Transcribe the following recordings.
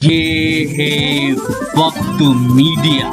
ये है वक्त मीडिया।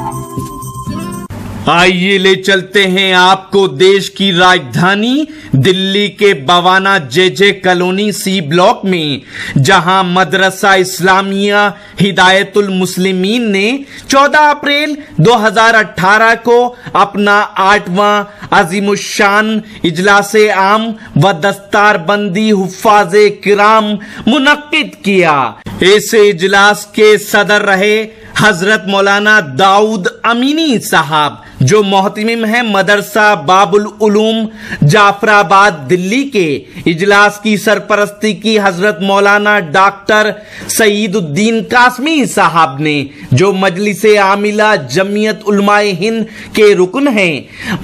आइए ले चलते हैं आपको देश की राजधानी दिल्ली के बवाना जे कॉलोनी सी ब्लॉक में, जहां मदरसा इस्लामिया हिदायतुल मुस्लिमीन ने 14 अप्रैल 2018 को अपना 8वां अजीमुशान इजलासे आम व दस्तारबंदी हुफ्फाज़े किराम मुनक्किद किया। इस इजलास के सदर रहे हजरत मौलाना दाऊद अमीनी साहब, जो मोहतमिम है मदरसा बाबुल उलूम जाफराबाद दिल्ली के। इजलास की सरपरस्ती की हजरत मौलाना डॉक्टर सईदुद्दीन कासमी साहब ने, जो मजलिसे आमिला जमीयत उलमाए हिंद के रुकन हैं।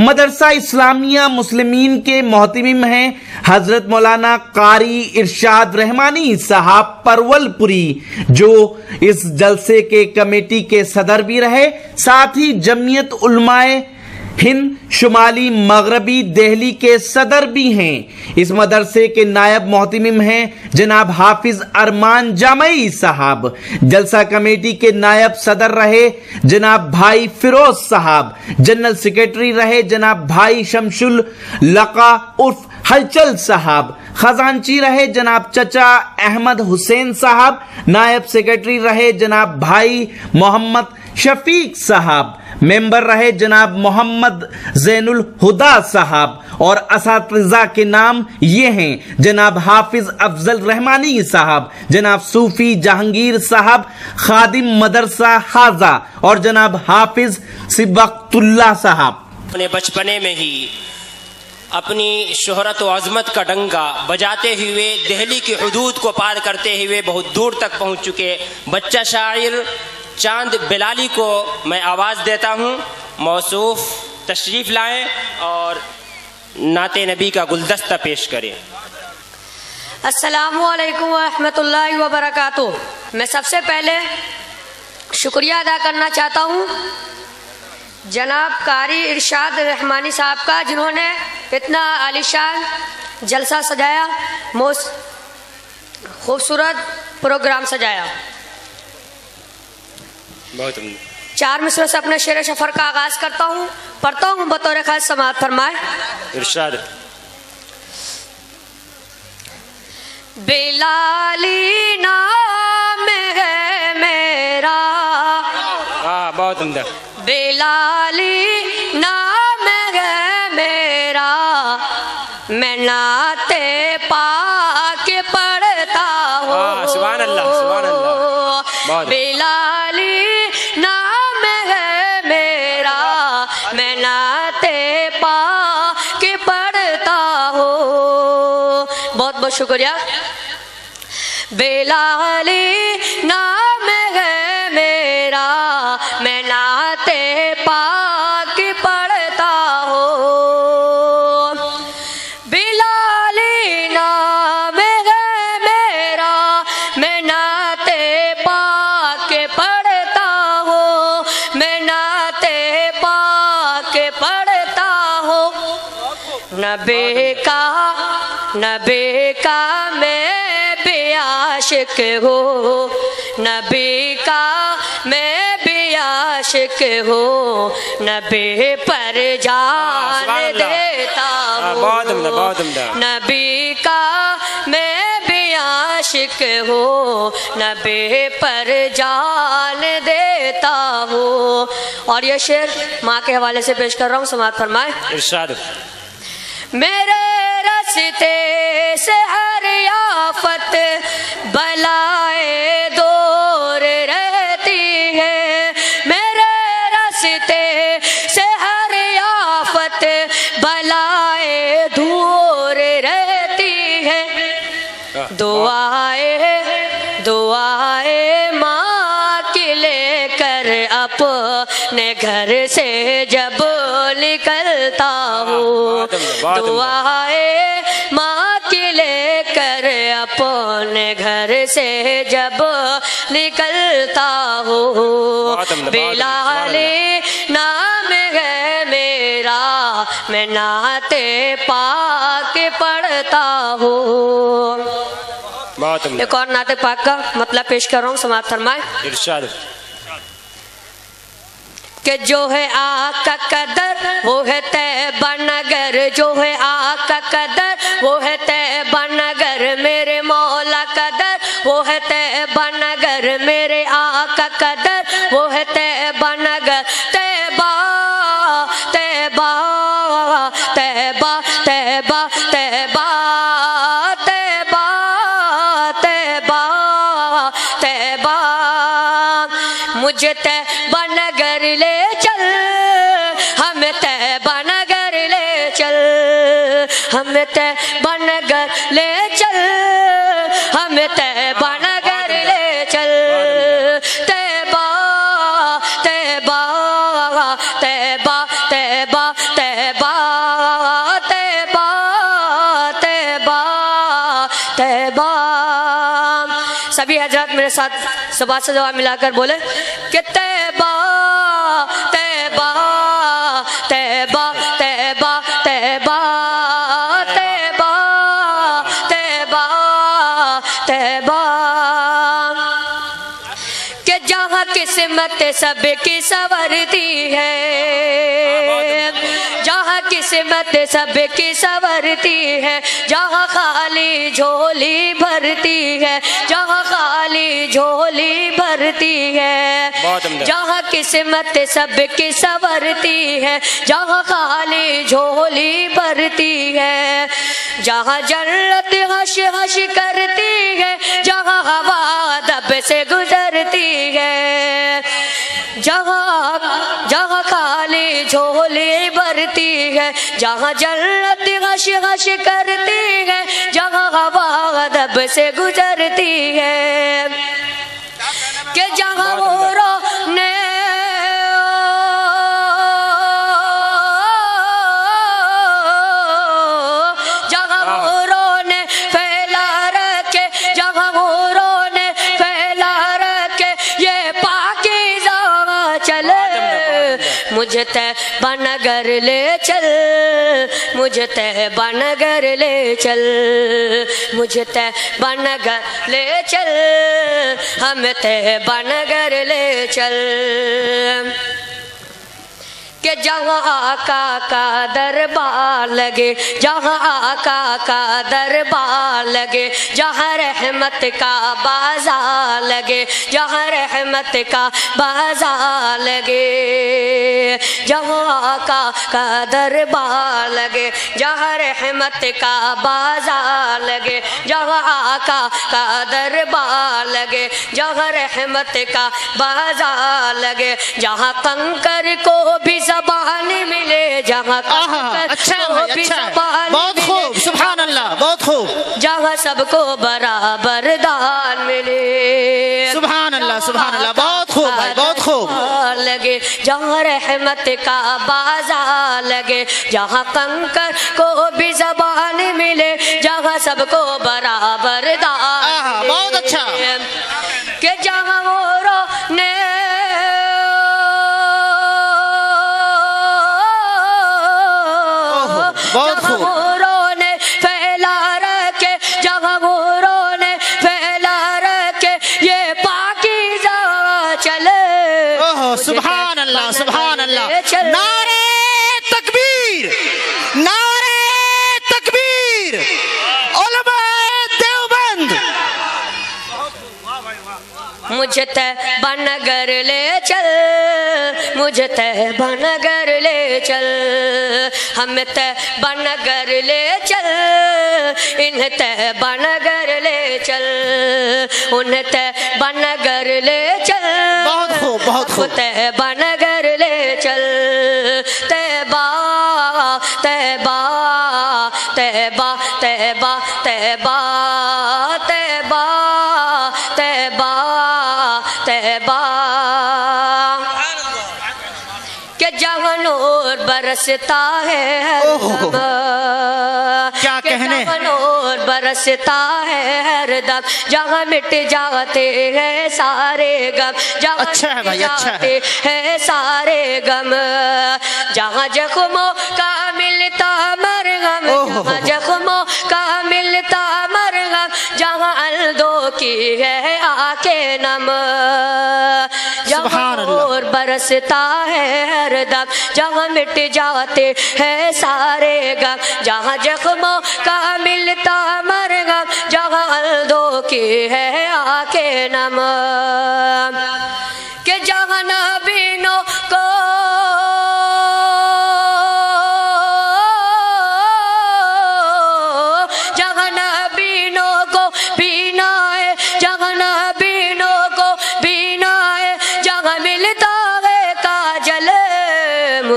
मदरसा इस्लामिया मुस्लिमीन के मोहतमिम हैं हजरत मौलाना कारी इरशाद रहमानी साहब परवलपुरी, जो इस जलसे के कमेटी के सदर भी रहे। साथ ही जमीयत उलमाए हिंद शुमाली मगरबी दिल्ली के सदर भी हैं। इस मदरसे के नायब मोहतमिम हैं जनाब हाफिज अरमान जामई साहब। जलसा कमेटी के नायब सदर रहे जनाब भाई फिरोज साहब। जनरल सेक्रेटरी रहे जनाब भाई शमशुल लका उर्फ हलचल साहब। खजांची रहे जनाब चचा अहमद हुसैन साहब। नायब सेक्रेटरी रहे जनाब भाई मोहम्मद शफीक साहब। मेंबर रहे जनाब मोहम्मद जैनुल हुदा साहब। और असातिज़ा के नाम ये हैं जनाब हाफिज अफजल रहमानी साहब, जनाब सूफी जहांगीर साहब खादिम मदरसा हाजा और जनाब हाफिज सिबकतुल्ला साहब। अपने बचपने में ही अपनी शोहरत व अजमत का डंका बजाते हुए दिल्ली की हदूद को पार करते हुए बहुत दूर तक पहुंच चुके बच्चा शायर चांद बिलाली को मैं आवाज़ देता हूं। मौसूफ तशरीफ़ लाएं और नाते नबी का गुलदस्ता पेश करें। अस्सलामु अलैकुम व रहमतुल्लाहि व बरकातुहू। मैं सबसे पहले शुक्रिया अदा करना चाहता हूं जनाब कारी इरशाद रहमानी साहब का, जिन्होंने इतना आलिशान जलसा सजाया, खूबसूरत प्रोग्राम सजाया। बहुत 4 मिसरों से अपने शेर सफर का आगाज करता हूँ, पढ़ता हूँ बतौर खास समाअत फरमाए। इरशाद। बिलाली नाम है मेरा, बहुत उम्दा। बिलाली नाम है मेरा, मैं नाते पाक पढ़ता हूँ। सुभान अल्लाह, सुभान अल्लाह। बिलाली नाम है मेरा, मैं नाते पाक पढ़ता हूँ। बहुत बहुत शुक्रिया। बिलाली नाम है मेरा, मैं नाते पाक पढ़ता हूँ। बिलाली नाम है मेरा, मैं नाते पाक पढ़ता हूँ। मैं नाते पाक पढ़ता हूँ। नबी का मैं भी आशिक हूँ, नबी का मैं भी आशिक हूँ, नबी पर जान देता हूँ। नबी का मैं भी आशिक हूँ, नबी पर जान देता हूँ। और ये शेर माँ के हवाले से पेश कर रहा हूँ, समाअत फरमाए। इरशाद। मेरे रस्ते से हर आफत बलाए दूर रहती है। मेरे रस्ते से हर आफत बलाए दूर रहती है। दुआए माँ के लेकर अपने घर से जब निकलता हूँ। दुआए माँ के लेकर अपने घर से जब निकलता हूँ। बिलाली नाम है मेरा, मैं नाते पाक पढ़ता हूँ। बहुत उम्दा। एक और नाते पाक का मतलब पेश कर रहा हूँ, समाप्त फरमाए। इरशाद। कि जो है आका कदर वो है तैबा नगर, जो है आका कदर वो है तैबा नगर, मेरे मौला कदर वो है तैबा नगर, मेरे आका कदर वो है तैबा नगर। तैबा तैबा तैबा तैबा तैबा तैबा तैबा तैबा, मुझे तैबा नगर ले चल, हमें तैबा नगर ले चल, हमें तैबा नगर ले चल, हमें तैबा नगर ले चल। तैबा तैबा तैबा तैबा तैबा तैबा तैबा तैबा। सभी हजरात मेरे साथ सुबह से जवाब मिलाकर बोले कि तैबा तैबा तैबा तैबा तैबा तैबा तैबा तैबा। कि जहाँ किस्मत सबकी संवरती है, जहाँ किस्मत सबकी संवरती है, जहाँ खाली झोली भरती है, जहाँ खाली झोली भरती है, जहाँ किस्मत सबकी संवरती है, जहाँ खाली झोली भरती है, जहाँ जन्नत हंस हंस करती है, जहाँ हवा दब से गुजरती है, जहाँ जहाँ खाली झोली भरती है, जहाँ जन्नत हंस हंस करती है, जहाँ हवा दब से गुजरती है। कि जहाँ वो रोने जहाँ वो रोने फैला रखे, जहाँ वो रोने फैला रखे, ये पाकीज़ा चले, मुझे तैबा नगर ले चल, मुझे तैबा नगर ले चल, मुझे तैबा नगर ले चल, हमें तैबा नगर ले चल। कि जहाँ आका का दरबार लगे, जहाँ आका का दरबार लगे, जहाँ रहमत का बाजार लगे, जहाँ रहमत का बाजार लगे, जहाँ आका का दरबार लगे, जहाँ रहमत का बाजार लगे, जहाँ आका का दरबार लगे, जहाँ रहमत का बाजार लगे, जहाँ कंकर को भी ज़बान मिले, जहाँ अच्छा भाई, अच्छा, बहुत खूब, सुभान अल्लाह, बहुत खूब, जहाँ सबको बराबर दान मिले, सुभान अल्लाह, बहुत खूब भाई, बहुत खूब लगे, जहाँ रहमत का बाजार लगे, जहाँ कंकर को भी ज़बान मिले, जहाँ सबको बराबर दान, बहुत अच्छा। कि जहाँ वो रोने बहुत खूब, रोने फैला रखे, जहाँ वो रोने फैला रखे, ये पाकीज़ा चले। ओहो सुभान अल्लाह, सुभान अल्लाह। नारे तकबीर, नारे तकबीर, उलमाए देवबंद। मुझे तैबा नगर ले चल, मुझे तैबा नगर ले चल, हमें तैबा नगर ले चल, इन्हें तैबा नगर ले चल, उन्हें तैबा नगर ले चल, बहुत खूब, बहुत खूब, तैबा नगर ले चल। तैबा तैबा तैबा तैबा तैबा तैबा तैबा तैबा। कि जहाँ नूर बरसता है हरदम, क्या कहने, जहाँ नूर बरसता है हरदम, जहाँ मिट जाते हैं सारे गम, जहाँ अच्छा है भाई, अच्छा है सारे गम, जहाँ जख्मों का मिलता मरहम, जहाँ जख्मों का मिलता मरहम, जहाँ की है आके नम, जहाँ नूर बरसता है हरदम, जहाँ मिट जाते हैं सारे गम, जहाँ जख्मों का मिलता मरगम, जहाँ अल्दों की है आके नम, के जहाँ नबीनों को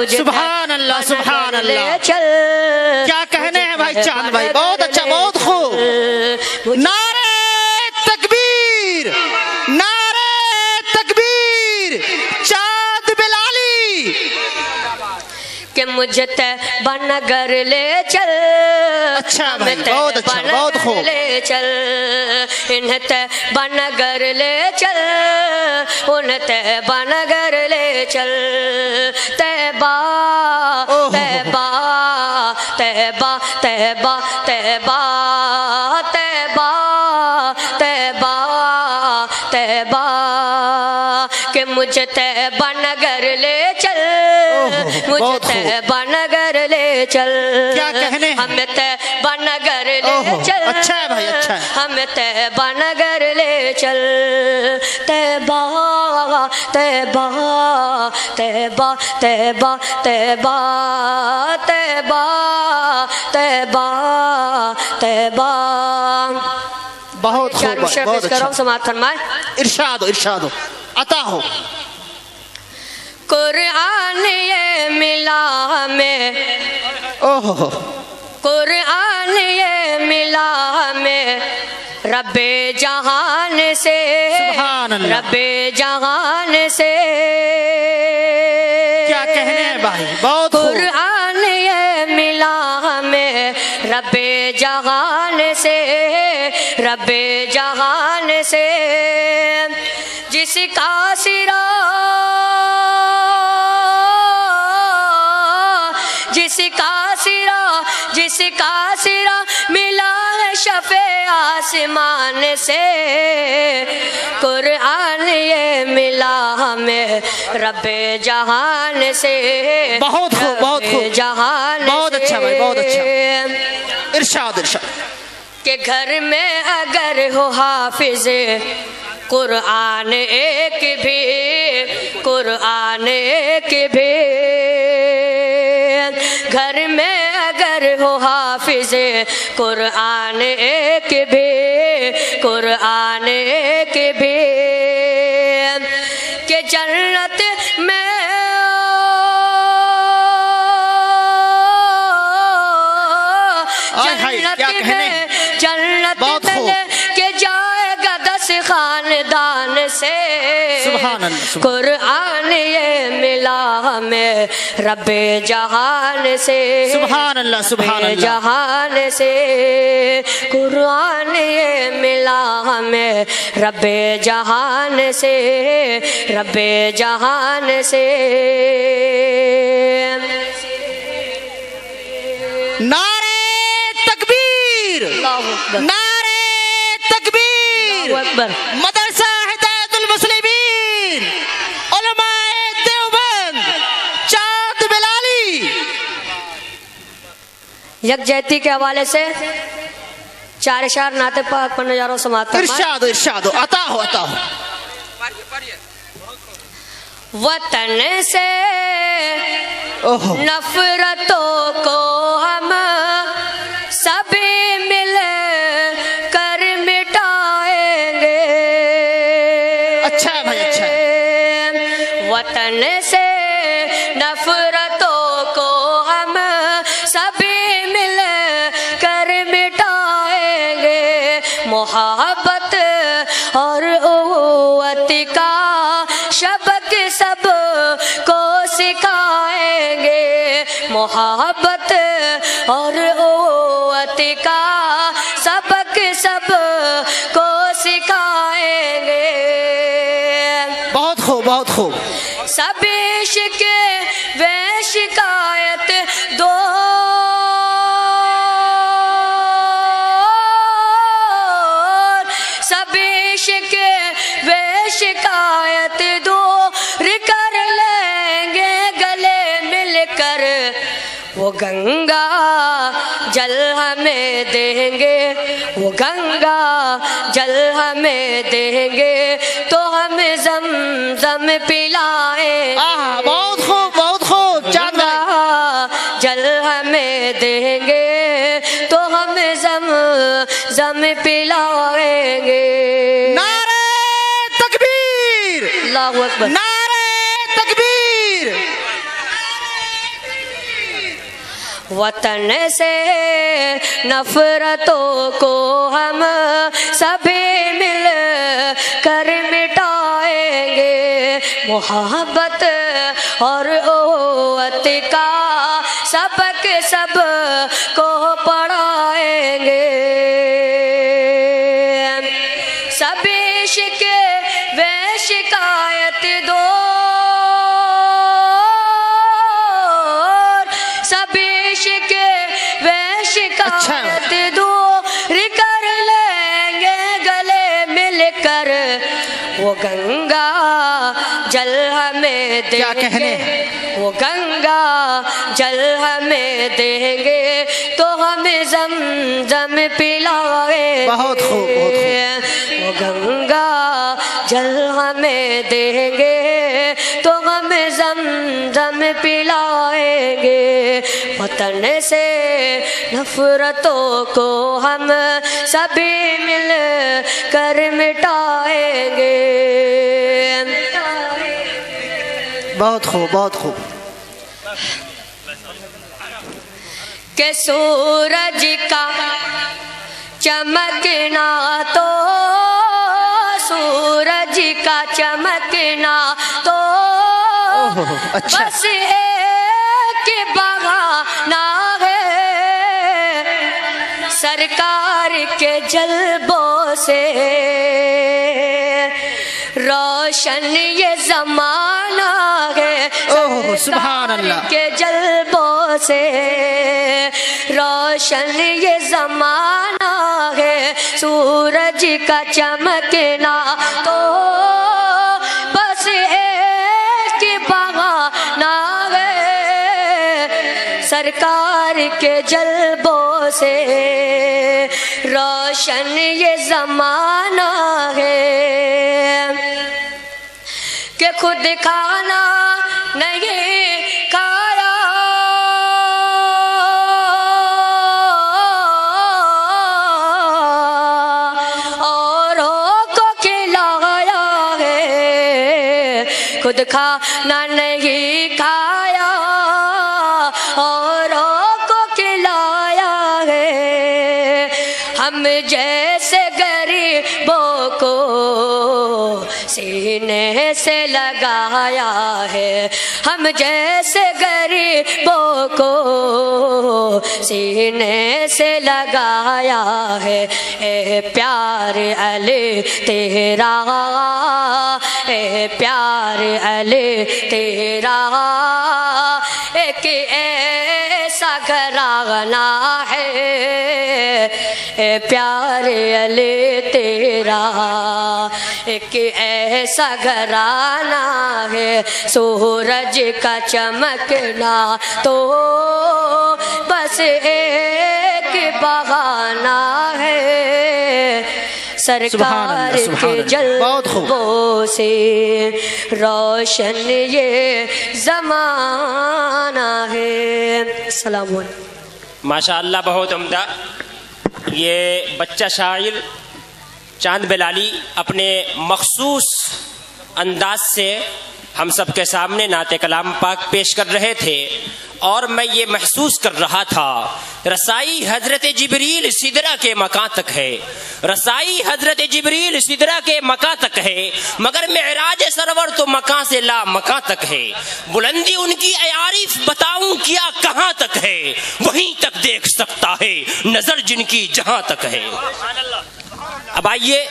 सुभान अल्लाह, सुभान अल्लाह। क्या कहने हैं भाई चांद भाई, बहुत अच्छा, बहुत खूब। नारे तकबीर, नारे तकबीर, चांद बिलाली के मुझे बनगर ले चल। अच्छा भाई, बहुत अच्छा, बहुत खूब। ले चल इन्हें बनगर ले चल, उन्हें बनगर ले चल, तैबा तैबा तैबा तैबा तैबा तैबा तैबा तैबा, के मुझे तैबा नगर ले चल, मुझे तैबा नगर ले चल। क्या कहने हैं? हमें तैबा नगर ले चल। अच्छा है भाई, अच्छा है। हमें तैबा नगर ले चल, तैबा तैबा तैबा तैबा तैबा तैबा तैबा तैबा। बहुत खूब, बहुत अच्छा। समाप्त फरमाए। इरशाद हो, इरशाद हो, अता हो। कुरान ये मिला हमें, ओहो, कुरान ये मिला हमें रब्बे जहान से, सुभान अल्लाह, रब्बे जहान से। क्या कहने हैं भाई, बहुत खूब। कुरान ये मिला हमें रब्बे जहान से, रब्बे जहान से, जिसका सिरा जिसका सिरा जिसका सिरा मिला है शफे आसमान से। कुरान ये मिला हमें रब्बे जहान से, बहुत खूब, बहुत खूब, जहान, बहुत अच्छा भाई, बहुत अच्छा। इरशाद, इरशाद। के घर में अगर हो हाफिज कुरान एक भी, कुरान एक भी, घर में अगर हो हाफिज कुरान एक भी, कुरान एक भी, के जन्नत में जन्नत में के जाएगा 10 खानदान से। कुरान ये मिला हमें रब्बे जहान से, सुभान अल्लाह, सुभान अल्लाह, जहान से। कुरान ये मिला हमें रब्बे जहान से, रब्बे जहान से। नारे तकबीर, नारे तकबीर, मदरसा हिदायतुल मुस्लिमीन, उलमाए देवबंद, चांद बिलाली। यकजहती के हवाले से 4 इशार नाते पाक पर नजारों समात। इरशाद, इरशाद, अता हो, अता हो। वतन से नफरतों को हम सभी मिल कर मिटाएंगे। अच्छा है भाई, अच्छा है। वतन से नफरतों को हम सभी मिल कर मिटाएंगे। मोहब्बत और उव्वत का शबक सब को सिखाएंगे। मोहब्बत और उव्वत का सबक सब को सिखाएंगे। बहुत खूब, बहुत खूब। सब इश्क व शिकायत दो सभी गंगा जल हमें देंगे, वो गंगा जल हमें देंगे तो हम ज़म पिलाएंगे। बहुत खूब, बहुत खूब। गंगा जल हमें देंगे तो हम ज़म पिलाएंगे। नारे तकबीर, अल्लाहु अकबर। नारे तकबीर। वतन से नफरतों को हम सभी मिल कर मिटाएंगे, मोहब्बत और उव्वत का सबक सब को पढ़ाएंगे। सभी शिके वे शिकायत दो, सभी शिके वे शिकायत दूर कर लेंगे गले मिलकर, वो गंगा जल हमें क्या कहने, देंगे, वो गंगा जल हमें देंगे तो हम ज़म पिलाएंगे। बहुत खूब, बहुत खूब। वो गंगा जल हमें देंगे तो हम ज़म पिलाएंगे। वतन से नफरतों को हम सभी मिल कर मिटाएंगे। बहुत खूब, बहुत खूब। के सूरज का चमकना तो, सूरज का चमकना तो अच्छा। बस एक बहाना है, सरकार के जलबों से रोशन ये जमाना है, सुभान अल्लाह। के जलबों से रोशन ये जमाना है, सूरज का चमकना तो बस एक बहाना है, सरकार के जलबों से रोशन ये जमाना है कि खुद खाना नहीं खाया औरों को खिलाया है, खुद खाना नहीं खाया औरों को खिलाया है, हम जैसे गरीबों को सीने से लगाया है, हम जैसे गरीबों को सीने से लगाया है। ए प्यार अली तेरा, ए प्यार अली तेरा, एक ऐसा घराना है, ए प्यार अली तेरा, एक ऐसा घराना है, सूरज का चमकना तो बस एक बहाना है, सरकार के जलबों से रोशन ये जमाना है। अस्सलाम वालेकुम। माशाअल्लाह, बहुत उम्दा। ये बच्चा शायर चांद बेलाली अपने मखसूस अंदाज से हम सब के सामने नाते कलाम पाक पेश कर रहे थे और मैं ये महसूस कर रहा था रसाई हजरत जिब्रील सिदरा के मकां तक है, रसाई हजरत जिब्रील सिदरा के मकां तक है, मगर मेराज सरवर तो मकां से ला मकां तक है। बुलंदी उनकी आरिफ बताऊं क्या कहां तक है, वहीं तक देख सकता है नजर जिनकी जहां तक है। अब आइए,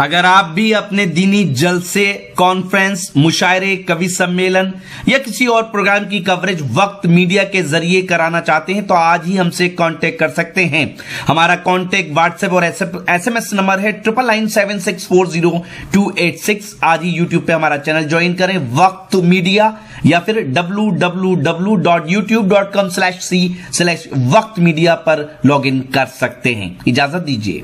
अगर आप भी अपने दीनी जलसे, कॉन्फ्रेंस, मुशायरे, कवि सम्मेलन या किसी और प्रोग्राम की कवरेज वक्त मीडिया के जरिए कराना चाहते हैं तो आज ही हमसे कांटेक्ट कर सकते हैं। हमारा कांटेक्ट व्हाट्सएप और SMS नंबर है 9997640286। आज ही यूट्यूब पे हमारा चैनल ज्वाइन करें, वक्त मीडिया, या फिर www.youtube.com/c/वक्त मीडिया पर लॉगिन कर सकते हैं। इजाजत दीजिए।